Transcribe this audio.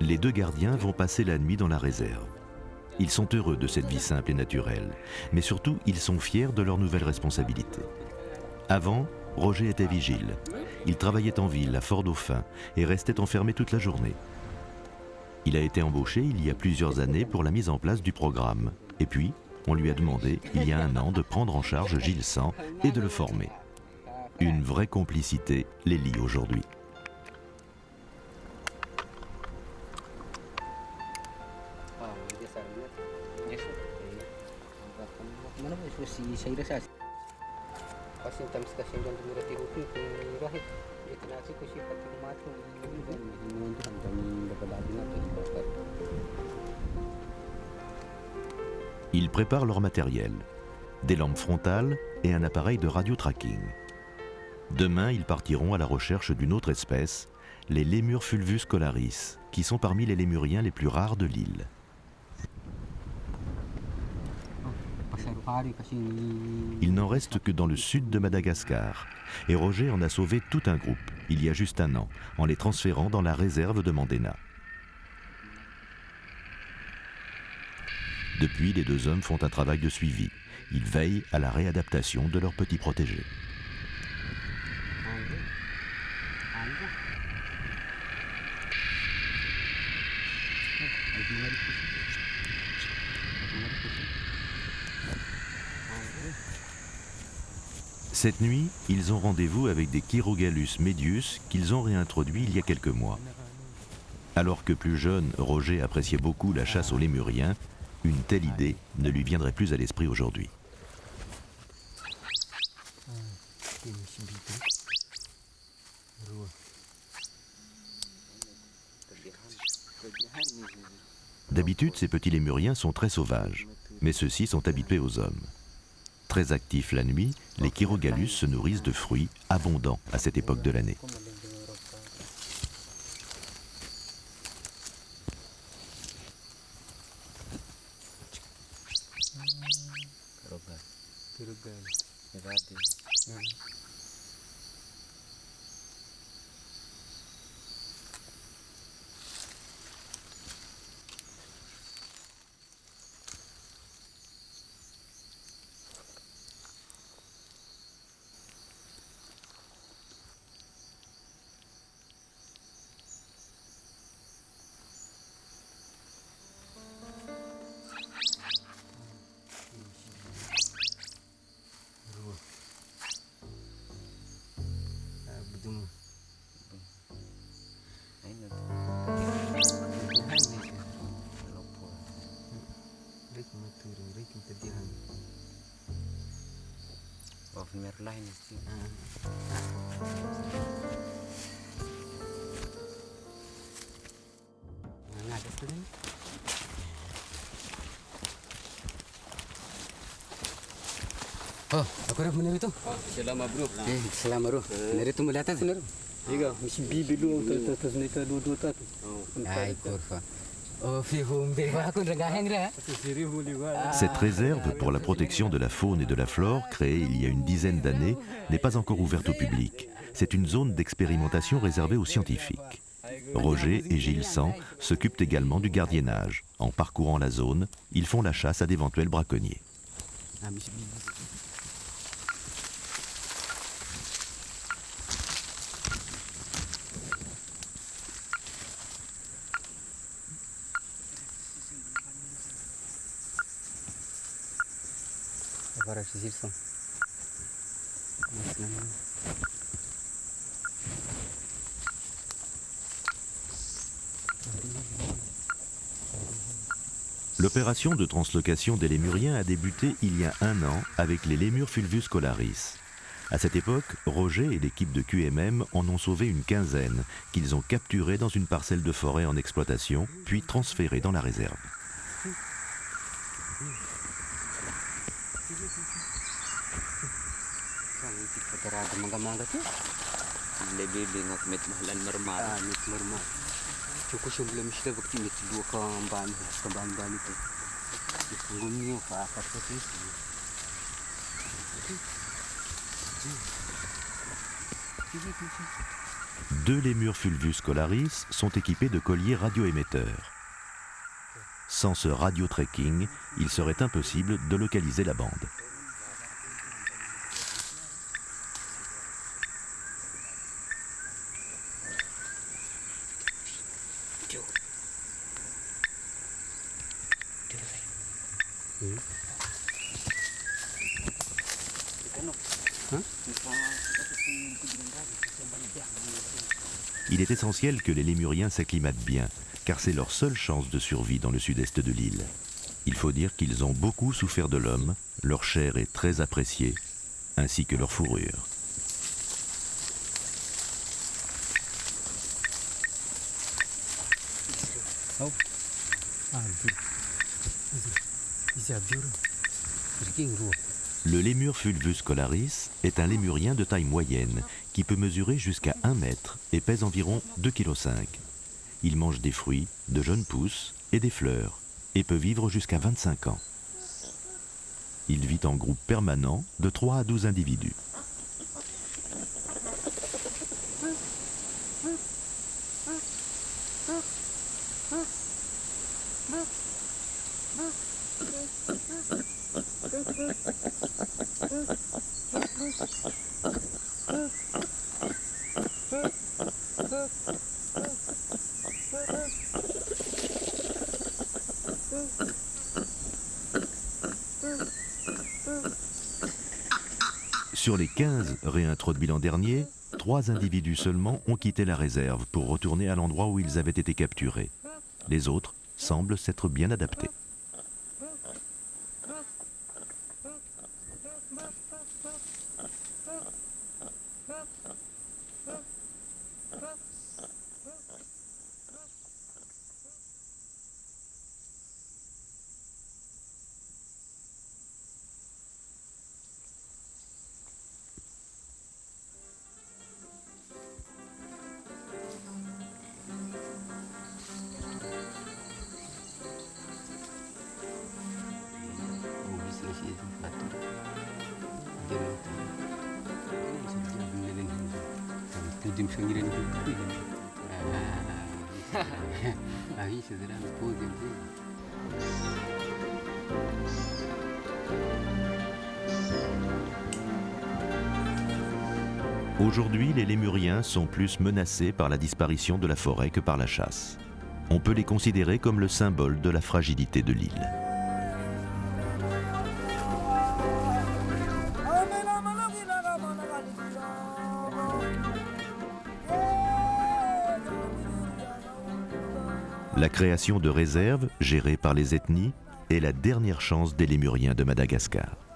Les deux gardiens vont passer la nuit dans la réserve. Ils sont heureux de cette vie simple et naturelle, mais surtout, ils sont fiers de leur nouvelle responsabilité. Avant, Roger était vigile. Il travaillait en ville, à Fort-Dauphin, et restait enfermé toute la journée. Il a été embauché il y a plusieurs années pour la mise en place du programme. Et puis, on lui a demandé, il y a un an, de prendre en charge Gilles Sand et de le former. Une vraie complicité les lie aujourd'hui. Ils préparent leur matériel, des lampes frontales et un appareil de radio-tracking. Demain, ils partiront à la recherche d'une autre espèce, les lémures fulvus scolaris, qui sont parmi les lémuriens les plus rares de l'île. Il n'en reste que dans le sud de Madagascar, et Roger en a sauvé tout un groupe, il y a juste un an, en les transférant dans la réserve de Mandena. Depuis, les deux hommes font un travail de suivi. Ils veillent à la réadaptation de leurs petits protégés. Cette nuit, ils ont rendez-vous avec des Chirogalus medius qu'ils ont réintroduits il y a quelques mois. Alors que plus jeune, Roger appréciait beaucoup la chasse aux lémuriens, une telle idée ne lui viendrait plus à l'esprit aujourd'hui. D'habitude, ces petits lémuriens sont très sauvages, mais ceux-ci sont habitués aux hommes. Très actifs la nuit, les Chirogalus se nourrissent de fruits abondants à cette époque de l'année. Oh, aku dah benar itu. Selama bro. Selama bro. Benar itu melihat benar. Iya, misi bibi dulu terus nita dua tu. Ay, kurva. Oh, fihum bewa aku rengahen dah. Cette réserve pour la protection de la faune et de la flore, créée il y a une dizaine d'années, n'est pas encore ouverte au public. C'est une zone d'expérimentation réservée aux scientifiques. Roger et Gilles Sand s'occupent également du gardiennage. En parcourant la zone, ils font la chasse à d'éventuels braconniers. Para Gilles Sand. L'opération de translocation des lémuriens a débuté il y a un an avec les lémures fulvus scolaris. À cette époque, Roger et l'équipe de QMM en ont sauvé une quinzaine, qu'ils ont capturés dans une parcelle de forêt en exploitation, puis transférés dans la réserve. Cukup sebelum sudah bukti itu dua kembang itu. Gumnya apa itu? 2 lémurs Fulvus scolaris sont équipés de colliers radioémetteurs. Sans ce radio-tracking, il serait impossible de localiser la bande. Il est essentiel que les lémuriens s'acclimatent bien, car c'est leur seule chance de survie dans le sud-est de l'île. Il faut dire qu'ils ont beaucoup souffert de l'homme, leur chair est très appréciée, ainsi que leur fourrure. Le lémur Fulvus scolaris est un lémurien de taille moyenne qui peut mesurer jusqu'à 1 mètre et pèse environ 2,5 kg. Il mange des fruits, de jeunes pousses et des fleurs et peut vivre jusqu'à 25 ans. Il vit en groupe permanent de 3 à 12 individus. Sur les 15 réintroduits l'an dernier, 3 individus seulement ont quitté la réserve pour retourner à l'endroit où ils avaient été capturés. Les autres semblent s'être bien adaptés. Aujourd'hui, les lémuriens sont plus menacés par la disparition de la forêt que par la chasse. On peut les considérer comme le symbole de la fragilité de l'île. La création de réserves, gérées par les ethnies, est la dernière chance des lémuriens de Madagascar.